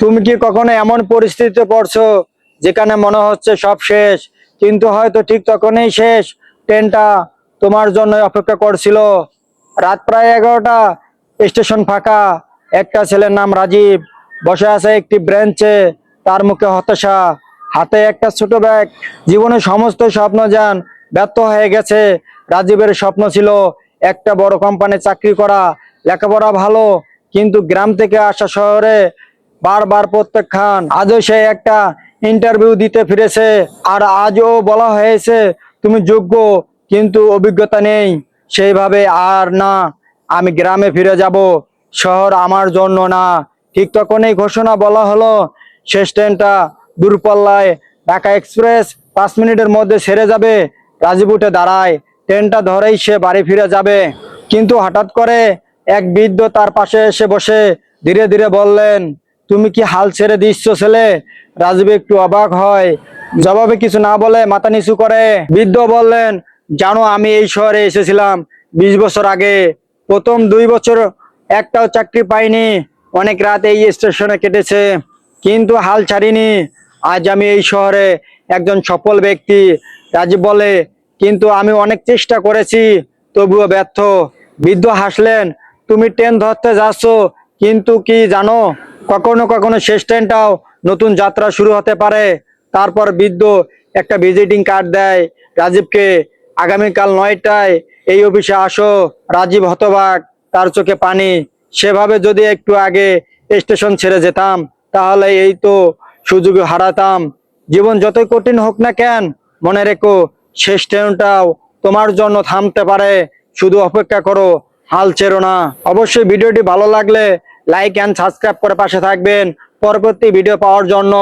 তুমি কি কখনো এমন পরিস্থিতিতে পড়ছো যেখানে মনে হচ্ছে সব শেষ, কিন্তু হয়তো ঠিক তখনই শেষ। ট্রেনটা তোমার জন্য অপেক্ষা করছিল। রাত প্রায় 11টা, স্টেশন ফাঁকা। একটা ছেলের নাম রাজীব বসে আছে একটি ব্রেঞ্চে, তার মুখে হতাশা, হাতে একটা ছোট ব্যাগ। জীবনের সমস্ত স্বপ্ন যান ব্যর্থ হয়ে গেছে। রাজীবের স্বপ্ন ছিল একটা বড় কোম্পানি চাকরি করা, লেখাপড়া ভালো, কিন্তু গ্রাম থেকে আসা শহরে বারবার প্রত্যাখ্যান। আজও সে একটা ইন্টারভিউ দিতে ফিরেছে, আর আজও বলা হয়েছে তুমি যোগ্য, কিন্তু অভিজ্ঞতা নেই। সেইভাবে আর না, আমি গ্রামে ফিরে যাব, শহর আমার জন্য না। ঠিক তখনই ঘোষণা বলা হলো শেষ ট্রেনটা দূরপাল্লায় ঢাকা এক্সপ্রেস 5 মিনিটের মধ্যে ছেড়ে যাবে। রাজীব উঠে দাঁড়ায়, ট্রেনটা ধরেই সে বাড়ি ফিরে যাবে। কিন্তু হঠাৎ করে এক বৃদ্ধ তার পাশে এসে বসে ধীরে ধীরে বললেন, তুমি কি হাল ছেড়ে দিচ্ছ ছেলে? রাজীব একটু অবাক হয়, জবাবে কিছু না বলে মাথা নিচু করে। বৃদ্ধ বললেন, জানো আমি এই শহরে এসেছিলাম 20 বছর আগে। প্রথম 2 বছর একটাও চাকরি পাইনি, অনেক রাত এই স্টেশনে কেটেছে, কিন্তু হাল ছাড়িনি। আজ আমি এই শহরে একজন সফল ব্যক্তি। রাজীব বলে, কিন্তু আমি অনেক চেষ্টা করেছি, তবুও ব্যর্থ। বৃদ্ধ হাসলেন, তুমি ট্রেন ধরতে যাচ্ছ, কিন্তু কি জানো, কখনো কখনো শেষ ট্রেনটাও নতুন যাত্রা শুরু হতে পারে। তারপর বৃদ্ধ একটা ভিজিটিং কার্ড দেয় রাজীবকে, আগামীকাল 9টায় এই অফিসে আসো। রাজীব হতবাক, তার চোখে পানি। সেভাবে যদি একটু আগে স্টেশন ছেড়ে যেতাম, তাহলে এই তো সুযোগ হারাতাম। জীবন যতই কঠিন হোক না কেন, মনে রেখো শেষ ট্রেনটাও তোমার জন্য থামতে পারে। শুধু অপেক্ষা করো, হাল ছেড়ো না। অবশ্যই ভিডিওটি ভালো লাগলে লাইক এন্ড সাবস্ক্রাইব করে পাশে থাকবেন পরবর্তী ভিডিও পাওয়ার জন্য।